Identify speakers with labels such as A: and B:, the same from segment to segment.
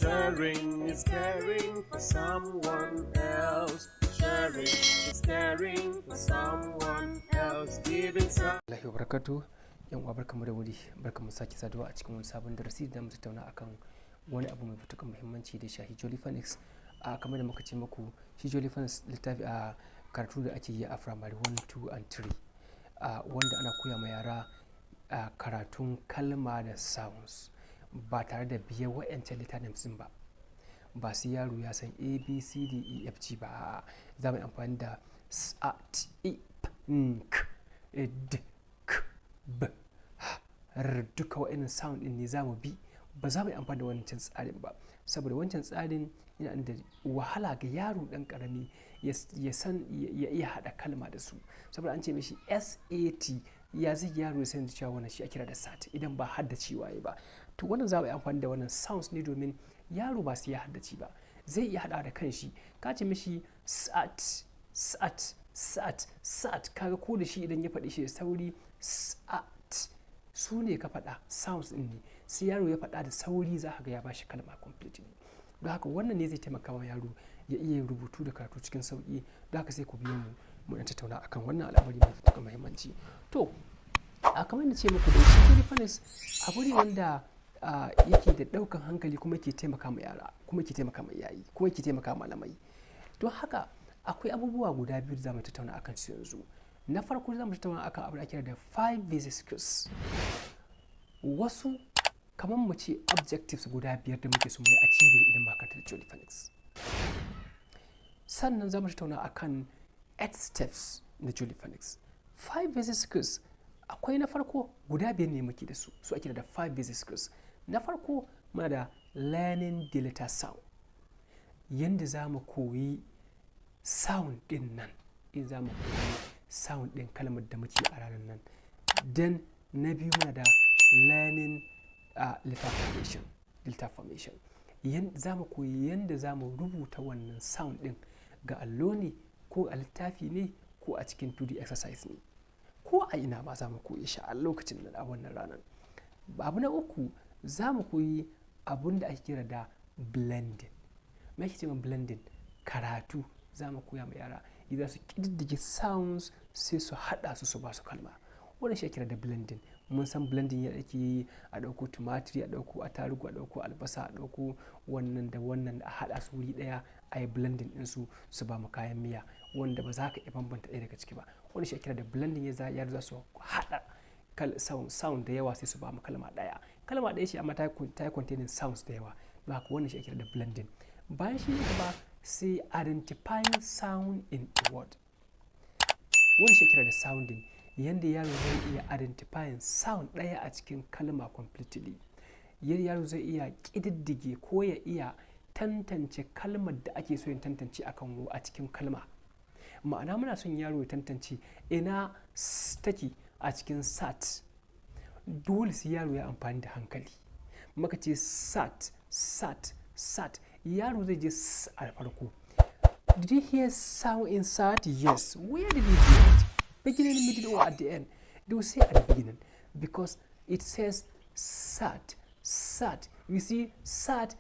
A: Sharing is caring for someone else. Sharing is caring for someone else. Giving some.
B: Allahi wa barakatuh. Yan uwa barkamu da wuri, barkamu sake saduwa a cikin wani sabon darasi da mu tattauna akan wani abu mai matuƙar muhimmanci da shahi Jolly Phonics. Kamar da muka ce muku, shi Jolly Phonics littafi a karatu da ake yi a primary 1, 2 and 3. Wanda ana koya ma yara karatun kalma da sounds ba tare da biyan wa'yancan littafin ba. Ba sai yaro ya san A, B, C, D, E, F, G ba. Za mu yi amfani da S, A, T, E, P, N, K, D, K, B, R. Duka wa'yannan sound ɗin ne za mu bi. Ba za mu yi amfani da wancan tsarin ba. Saboda wancan tsarin yana da wahala ga yaro ɗan ƙarami ya san ya iya haɗa kalma da su. Saboda an ce mishi SAT, ya zai yaro ya san da cewa wannan shi a kira da SAT idan ba haddacewa ya ba. To wannan za mu yi amfani da wannan sounds ne domin yaro ba su ya haddace ba, zai iya haɗa da kanshi. Ka ce mishi SAT, SAT, SAT, SAT, kaga ko da shi idan ya faɗi shi da sauri SAT, su ne ka faɗa sounds ɗin ne, sai yaro ya faɗa da sauri za ka ga ya bashi kalma completely. Don haka wannan ne zai taimaka wa yaro ya iya rubutu da karatu cikin sauƙi. Don haka sai ku biyo mu ɗan tattauna akan wannan al'amari mai matuƙar muhimmanci. To kamar yadda ce muku da shi Jolly Phonics abu ne wanda yake da ɗaukan hankali kuma yake taimaka ma yara, kuma yake taimaka ma iyaye, kuma yake taimaka malamai. Don haka akwai abubuwa guda biyu da zamu tattauna akan su yanzu. Na farko zamu tattauna akan abu da ake da 5 basic skills. Wasu kamar mu ce objectives guda 5 da muke so mu yi achieving idan ma karanta Jolly Phonics. Sannan zamu tattauna akan 8 steps na Jolly Phonics. 5 basic skills akwai na farko guda 5 ne muke da su, su ake da 5 basic skills. Na farko muna da learning the letter sound, yanda za mu koyi sound din nan, in za mu koyi sound din kalmar da muke a ranar nan. Then na biyu muna da learning letter formation, za mu koyi yanda za mu rubuta wannan sound din ga allo ne ko a littafi ne ko a cikin 2D exercise ne, ko a ina ma za mu koyi shi a lokacin da a wannan ranar. Abu na uku za mu koyi abun da ake kira da blending. Me ake cewa blending? Karatu. Za mu koya ma yara idan su ƙididdige sounds sai su haɗa su ba su kalma. Wannan shi ake kira da blending. Mun san blending yadda ake yi, a ɗauko tumatiri, a ɗauko attarugu, a ɗauko albasa, a ɗauko wannan da wannan a haɗa su wuri ɗaya a yi blending ɗinsu su ba mu kayan miya wanda ba za ka iya bambanta ɗaya daga ciki ba. Wannan shi ake kira da blending. Yara za su haɗa sound da yawa sai su ba mu kalma ɗaya. Kalma ɗaya ce amma ta yi containing sounds da yawa. Don haka wannan shi ake kira da blending. Bayan shi ne gaba sai identifying sound in a word. Wannan shi ake kira da sounding, yanda yaro zai iya identifying sound ɗaya a cikin kalma completely. Yadda yaro zai iya ƙididdige ko ya iya tantance kalmar da ake so ya tantance a cikin kalma. Ma'ana muna son yaro ya tantance ina take a cikin sat. Dole sai yaro ya amfani da hankali. Maka ce sat, sat, sat, yaro zai je a farko. Did you hear sound in sat? Yes. Where did you hear it? Beginning, middle, or at the end? They will say at the beginning because it says sat, sat. You see sat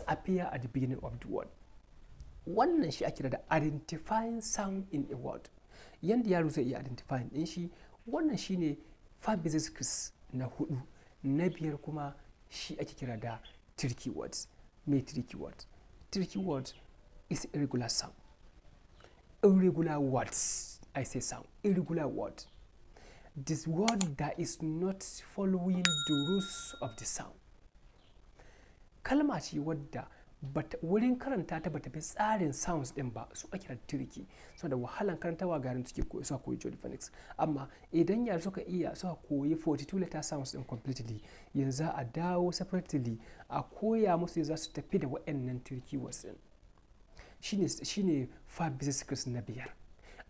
B: appear at the beginning of the word. Wannan shi ake da identifying sound in a word. Yanda yaro zai iya identifying din shi, wannan shine 5 basic skills na 4. Na 5 kuma shi ake kira da tricky words. Me tricky words? Tricky words is irregular sound. Irregular words, I say sound. Irregular word. This word that is not following the rules of the sound. Kalma ce wadda wurin karanta ta bata bi tsarin sounds din ba, su ake da tricky. Saboda wahalan karantawa ga yaran suka koyi Jolly Phonics. Amma idan yara suka koyi 42 letter sounds din completely, yanzu a dawo separately a koya musu za su tafi da waɗannan tricky words din. Shine 5 basic skills na 5.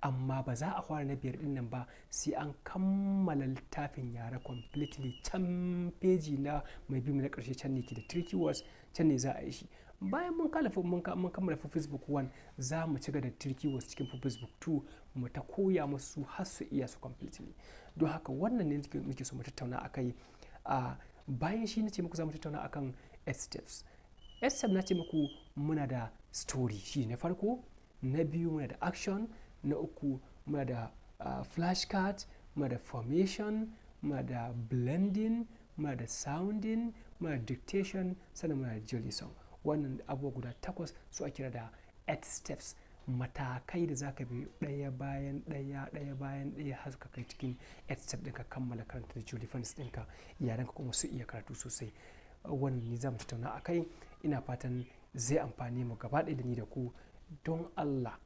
B: Amma ba za a fara na 5 din nan ba sai an kammala littafin yara completely. Can peji na mai bi na ƙarshe can ne ke da tricky words, can ne za a yi shi. Bayan mun kammala Facebook 1 za mu ci gaba da tricky words cikin Facebook 2 mu ta koya musu har su iya su completely. Don haka wannan ne muke so mu tattauna akai. Bayan shi nace muku za mu tattauna akan 8 steps. 8 step na ce muku muna da story shi na farko, na biyu muna da action, na uku muna da flashcard, muna da formation, muna da blending, muna da sounding, muna da dictation, sannan muna da jolly song. Wannan abubuwa guda 8 su ake kira da 8 steps, matakai da zaka bi ɗaya bayan ɗaya har ka kai cikin 8 step ɗin ka kammala karanta da jolly phonics ɗinka, yaranka kuma su iya karatu sosai. Wannan ni za mu tattauna a kai, ina fatan zai amfane mu gaba ɗaya da ni da ku. Don Allah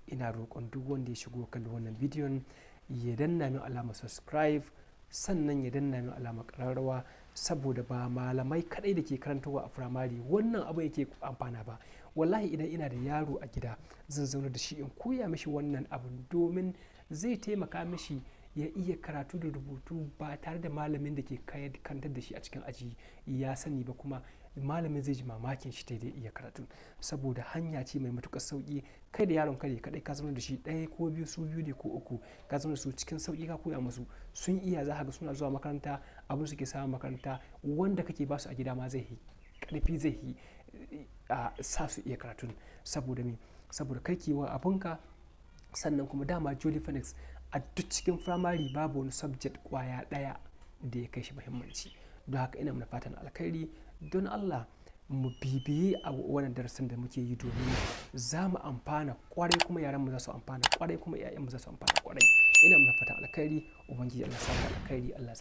B: ina roƙon duk wanda ya shigo kallon wannan bidiyon ya danna min alamar subscribe, sannan ya danna min alamar ƙararrawa, saboda ba malamai kaɗai da ke karantarwa a firamare wannan abu yake amfana ba. Wallahi idan ina da yaro a gida zan zauna da shi in koya mishi wannan abu, domin zai taimaka mishi ya iya karatu da rubutu ba tare da malamin da ke karantar da shi a cikin aji ya sani ba, kuma malamin zai ji mamakin shi ta iya karatu, saboda hanya ce mai matuƙar sauƙi. Kai da yaron kare kaɗai ka zama da shi ɗaya ko biyu, su biyu ne ko uku, ka zama da su cikin sauƙi ka koya musu, sun iya, za ka ga suna zuwa makaranta, abin suke samun makaranta wanda kake ba su a gida ma zai yi ƙarfi, zai yi sa su iya karatun. Saboda me? Saboda kai kewa abinka. Sannan kuma dama jolly phonics a duk cikin firamare babu wani subject kwaya ɗaya da ya kai shi muhimmanci. Don haka ina mana fatan alkhairi. Don Allah mu bibiyi a wannan darasin da muke yi, domin za mu amfana kwarai, kuma yaran mu za su amfana kwarai, kuma 'ya'yan mu za su amfana kwarai. Ina mana fatan alkhairi. Ubangiji Allah sa alkhairi. Allah